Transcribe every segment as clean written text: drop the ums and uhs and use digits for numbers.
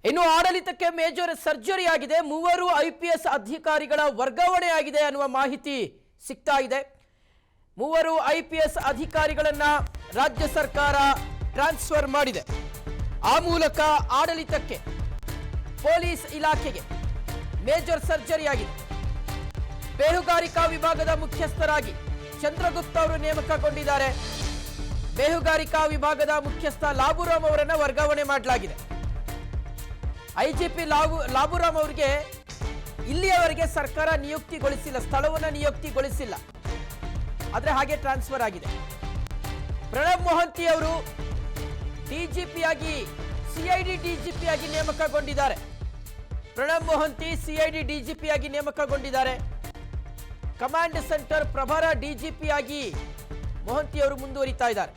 ಇನ್ನು ಆಡಳಿತಕ್ಕೆ major surgery ಆಗಿದೆ. ಮೂವರು IPS ಅಧಿಕಾರಿಗಳ ವರ್ಗಾವಣೆ ಆಗಿದೆ ಅನ್ನುವ ಮಾಹಿತಿ ಸಿಗ್ತಾ ಇದೆ. ಮೂವರು IPS ಅಧಿಕಾರಿಗಳನ್ನ ರಾಜ್ಯ ಸರ್ಕಾರ ಟ್ರಾನ್ಸ್ಫರ್ ಮಾಡಿದೆ. ಆ ಮೂಲಕ ಆಡಳಿತಕ್ಕೆ ಪೊಲೀಸ್ ಇಲಾಖೆಗೆ ಮೇಜರ್ ಸರ್ಜರಿ ಆಗಿದೆ. ಬೇಹುಗಾರಿಕಾ ವಿಭಾಗದ ಮುಖ್ಯಸ್ಥರಾಗಿ ಚಂದ್ರಗುಪ್ತ ಅವರು ನೇಮಕಗೊಂಡಿದ್ದಾರೆ. ಬೇಹುಗಾರಿಕಾ ವಿಭಾಗದ ಮುಖ್ಯಸ್ಥ ಲಾಬುರಾಮ್ ಅವರನ್ನು ವರ್ಗಾವಣೆ ಮಾಡಲಾಗಿದೆ. IGP ಲಾಬುರಾಮ್ ಅವರಿಗೆ ಇಲ್ಲಿಯವರೆಗೆ ಸರ್ಕಾರ ನಿಯುಕ್ತಿಗೊಳಿಸಿಲ್ಲ, ಸ್ಥಳವನ್ನು ನಿಯುಕ್ತಿಗೊಳಿಸಿಲ್ಲ, ಆದರೆ ಹಾಗೆ ಟ್ರಾನ್ಸ್ಫರ್ ಆಗಿದೆ. ಪ್ರಣಬ್ ಮೊಹಂತಿ ಅವರು DGP ಆಗಿ CID DGP ಆಗಿ ನೇಮಕಗೊಂಡಿದ್ದಾರೆ. ಪ್ರಣಬ್ ಮೊಹಂತಿ CID DGP ಆಗಿ ನೇಮಕಗೊಂಡಿದ್ದಾರೆ. ಕಮಾಂಡ್ ಸೆಂಟರ್ ಪ್ರಭಾರ DGP ಆಗಿ ಮೊಹಂತಿ ಅವರು ಮುಂದುವರಿತಾ ಇದ್ದಾರೆ.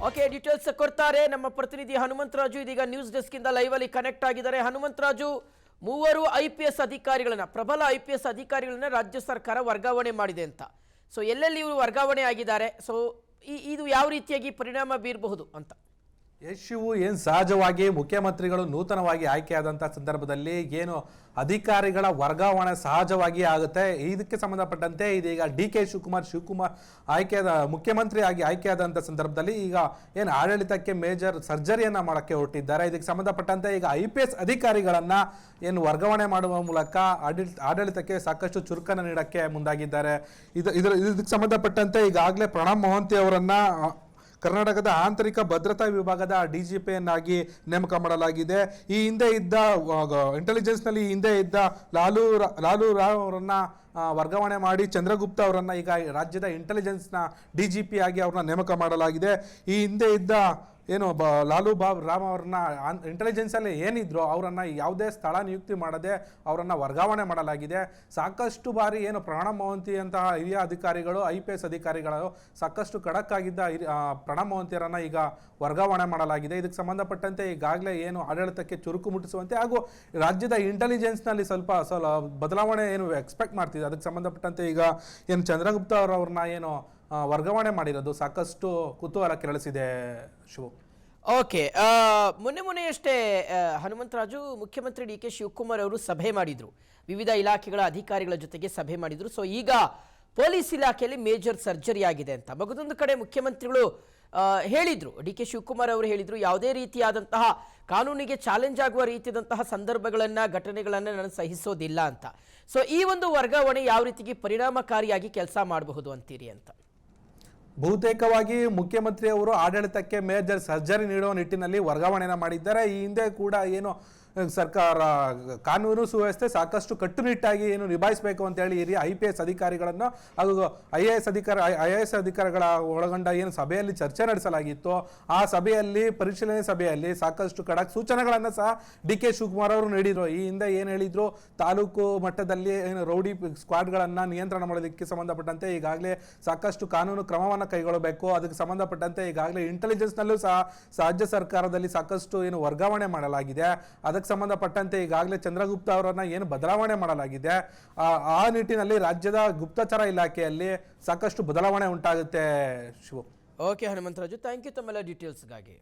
ಓಕೆ, ಡೀಟೇಲ್ಸ್ ಕೊಡ್ತಾರೆ ನಮ್ಮ ಪ್ರತಿನಿಧಿ ಹನುಮಂತರಾಜು. ಇದೀಗ ನ್ಯೂಸ್ ಡೆಸ್ಕ್ ಇಂದ ಲೈವ್ ಅಲ್ಲಿ ಕನೆಕ್ಟ್ ಆಗಿದ್ದಾರೆ. ಹನುಮಂತರಾಜು, ಮೂವರು IPS ಅಧಿಕಾರಿಗಳನ್ನ, ಪ್ರಬಲ IPS ಅಧಿಕಾರಿಗಳನ್ನ ರಾಜ್ಯ ಸರ್ಕಾರ ವರ್ಗಾವಣೆ ಮಾಡಿದೆ ಅಂತ. ಸೊ ಎಲ್ಲೆಲ್ಲಿ ಇವರು ವರ್ಗಾವಣೆ ಆಗಿದ್ದಾರೆ, ಸೊ ಇದು ಯಾವ ರೀತಿಯಾಗಿ ಪರಿಣಾಮ ಬೀರಬಹುದು ಅಂತ? ಶಿವು, ಏನು ಸಹಜವಾಗಿ ಮುಖ್ಯಮಂತ್ರಿಗಳು ನೂತನವಾಗಿ ಆಯ್ಕೆಯಾದಂಥ ಸಂದರ್ಭದಲ್ಲಿ ಏನು ಅಧಿಕಾರಿಗಳ ವರ್ಗಾವಣೆ ಸಹಜವಾಗಿ ಆಗುತ್ತೆ. ಇದಕ್ಕೆ ಸಂಬಂಧಪಟ್ಟಂತೆ ಇದೀಗ DK ಶಿವಕುಮಾರ್ ಆಯ್ಕೆಯಾದ ಮುಖ್ಯಮಂತ್ರಿ ಆಗಿ ಆಯ್ಕೆಯಾದಂಥ ಸಂದರ್ಭದಲ್ಲಿ ಈಗ ಏನು ಆಡಳಿತಕ್ಕೆ ಮೇಜರ್ ಸರ್ಜರಿಯನ್ನು ಮಾಡೋಕ್ಕೆ ಹೊರಟಿದ್ದಾರೆ. ಇದಕ್ಕೆ ಸಂಬಂಧಪಟ್ಟಂತೆ ಈಗ IPS ಅಧಿಕಾರಿಗಳನ್ನು ಏನು ವರ್ಗಾವಣೆ ಮಾಡುವ ಮೂಲಕ ಆಡಳಿತಕ್ಕೆ ಸಾಕಷ್ಟು ಚುರುಕನ್ನು ನೀಡೋಕ್ಕೆ ಮುಂದಾಗಿದ್ದಾರೆ. ಇದಕ್ಕೆ ಸಂಬಂಧಪಟ್ಟಂತೆ ಈಗಾಗಲೇ ಪ್ರಣಬ್ ಮೊಹಂತಿ ಅವರನ್ನು ಕರ್ನಾಟಕದ ಆಂತರಿಕ ಭದ್ರತಾ ವಿಭಾಗದ DGPಯನ್ನಾಗಿ ನೇಮಕ ಮಾಡಲಾಗಿದೆ. ಈ ಹಿಂದೆ ಇದ್ದ ಇಂಟೆಲಿಜೆನ್ಸ್ನಲ್ಲಿ ಹಿಂದೆ ಇದ್ದ ಲಾಲು ರಾವ್ ಅವರನ್ನ ವರ್ಗಾವಣೆ ಮಾಡಿ ಚಂದ್ರಗುಪ್ತ ಅವರನ್ನ ಈಗ ರಾಜ್ಯದ ಇಂಟೆಲಿಜೆನ್ಸ್ನ DGP ಆಗಿ ಅವ್ರನ್ನ ನೇಮಕ ಮಾಡಲಾಗಿದೆ. ಈ ಹಿಂದೆ ಇದ್ದ ಏನು ಲಾಲು ರಾಮ್ ಅವ್ರನ್ನ ಇಂಟೆಲಿಜೆನ್ಸಲ್ಲಿ ಏನಿದ್ರು ಅವರನ್ನು ಯಾವುದೇ ಸ್ಥಳ ನಿಯುಕ್ತಿ ಮಾಡದೆ ಅವರನ್ನು ವರ್ಗಾವಣೆ ಮಾಡಲಾಗಿದೆ. ಸಾಕಷ್ಟು ಬಾರಿ ಏನು ಪ್ರಣಬ್ ಮೊಹಂತಿ ಅಂತಹ ಹಿರಿಯ ಅಧಿಕಾರಿಗಳು IPS ಅಧಿಕಾರಿಗಳು ಸಾಕಷ್ಟು ಖಡಕ್ ಆಗಿದ್ದ ಪ್ರಣಬ್ ಮೊಹಂತಿಯರನ್ನು ಈಗ ವರ್ಗಾವಣೆ ಮಾಡಲಾಗಿದೆ. ಇದಕ್ಕೆ ಸಂಬಂಧಪಟ್ಟಂತೆ ಈಗಾಗಲೇ ಏನು ಆಡಳಿತಕ್ಕೆ ಚುರುಕು ಮುಟ್ಟಿಸುವಂತೆ ಹಾಗೂ ರಾಜ್ಯದ ಇಂಟೆಲಿಜೆನ್ಸ್ನಲ್ಲಿ ಸ್ವಲ್ಪ ಬದಲಾವಣೆ ಏನು ಎಕ್ಸ್ಪೆಕ್ಟ್ ಮಾಡ್ತಿದೆ. ಅದಕ್ಕೆ ಸಂಬಂಧಪಟ್ಟಂತೆ ಈಗ ಏನು ಚಂದ್ರಗುಪ್ತ ಅವರವ್ರನ್ನ ಏನು ವರ್ಗಾವಣೆ ಮಾಡಿರೋದು ಸಾಕಷ್ಟು ಕುತೂಹಲ ಕೆರಳಿಸಿದೆ. ಶಿವು, ಓಕೆ, ಮೊನ್ನೆಯಷ್ಟೇ ಹನುಮಂತರಾಜು, ಮುಖ್ಯಮಂತ್ರಿ DK ಶಿವಕುಮಾರ್ ಅವರು ಸಭೆ ಮಾಡಿದ್ರು, ವಿವಿಧ ಇಲಾಖೆಗಳ ಅಧಿಕಾರಿಗಳ ಜೊತೆಗೆ ಸಭೆ ಮಾಡಿದ್ರು. ಸೊ ಈಗ ಪೊಲೀಸ್ ಇಲಾಖೆಯಲ್ಲಿ ಮೇಜರ್ ಸರ್ಜರಿ ಆಗಿದೆ ಅಂತ ಮಗದೊಂದು ಕಡೆ ಮುಖ್ಯಮಂತ್ರಿಗಳು ಹೇಳಿದ್ರು. DK ಶಿವಕುಮಾರ್ ಅವರು ಹೇಳಿದ್ರು, ಯಾವುದೇ ರೀತಿಯಾದಂತಹ ಕಾನೂನಿಗೆ ಚಾಲೆಂಜ್ ಆಗುವ ರೀತಿಯಾದಂತಹ ಸಂದರ್ಭಗಳನ್ನ, ಘಟನೆಗಳನ್ನ ನಾನು ಸಹಿಸೋದಿಲ್ಲ ಅಂತ. ಸೊ ಈ ಒಂದು ವರ್ಗಾವಣೆ ಯಾವ ರೀತಿಗೆ ಪರಿಣಾಮಕಾರಿಯಾಗಿ ಕೆಲಸ ಮಾಡಬಹುದು ಅಂತೀರಿ ಅಂತ? ಬಹುತೇಕವಾಗಿ ಮುಖ್ಯಮಂತ್ರಿಯವರು ಆಡಳಿತಕ್ಕೆ ಮೇಜರ್ ಸರ್ಜರಿ ನೀಡುವ ನಿಟ್ಟಿನಲ್ಲಿ ವರ್ಗಾವಣೆಯನ್ನು ಮಾಡಿದ್ದಾರೆ. ಈ ಹಿಂದೆ ಕೂಡ ಏನು ಸರ್ಕಾರ ಕಾನೂನು ಸುವ್ಯವಸ್ಥೆ ಸಾಕಷ್ಟು ಕಟ್ಟುನಿಟ್ಟಾಗಿ ಏನು ನಿಭಾಯಿಸಬೇಕು ಅಂತೇಳಿ ಹಿರಿಯ IPS ಅಧಿಕಾರಿಗಳನ್ನು ಹಾಗೂ IAS ಅಧಿಕಾರಿಗಳ ಒಳಗೊಂಡ ಏನು ಸಭೆಯಲ್ಲಿ ಚರ್ಚೆ ನಡೆಸಲಾಗಿತ್ತು. ಆ ಸಭೆಯಲ್ಲಿ ಪರಿಶೀಲನೆ ಸಭೆಯಲ್ಲಿ ಸಾಕಷ್ಟು ಖಡಕ್ ಸೂಚನೆಗಳನ್ನು ಸಹ DK ಶಿವಕುಮಾರ್ ಅವರು ನೀಡಿದರು. ಈ ಹಿಂದೆ ಏನು ಹೇಳಿದ್ರು, ತಾಲೂಕು ಮಟ್ಟದಲ್ಲಿ ಏನು ರೌಡಿ ಸ್ಕ್ವಾಡ್ಗಳನ್ನು ನಿಯಂತ್ರಣ ಮಾಡೋದಕ್ಕೆ ಸಂಬಂಧಪಟ್ಟಂತೆ ಈಗಾಗಲೇ ಸಾಕಷ್ಟು ಕಾನೂನು ಕ್ರಮವನ್ನು ಕೈಗೊಳ್ಳಬೇಕು. ಅದಕ್ಕೆ ಸಂಬಂಧಪಟ್ಟಂತೆ ಈಗಾಗಲೇ ಇಂಟೆಲಿಜೆನ್ಸ್ನಲ್ಲೂ ಸಹ ರಾಜ್ಯ ಸರ್ಕಾರದಲ್ಲಿ ಸಾಕಷ್ಟು ಏನು ವರ್ಗಾವಣೆ ಮಾಡಲಾಗಿದೆ. ಅದಕ್ಕೆ ಸಂಬಂಧಪಟ್ಟಂತೆ ಈಗಾಗಲೇ ಚಂದ್ರಗುಪ್ತ ಅವರನ್ನ ಏನು ಬದಲಾವಣೆ ಮಾಡಲಾಗಿದೆ. ಆ ನಿಟ್ಟಿನಲ್ಲಿ ರಾಜ್ಯದ ಗುಪ್ತಚರ ಇಲಾಖೆಯಲ್ಲಿ ಸಾಕಷ್ಟು ಬದಲಾವಣೆ ಉಂಟಾಗುತ್ತೆ. Shivu, okay Hanumantharaju, thank you ತಮ್ಮೆಲ್ಲ ಡೀಟೇಲ್ಸ್ಗಾಗಿ.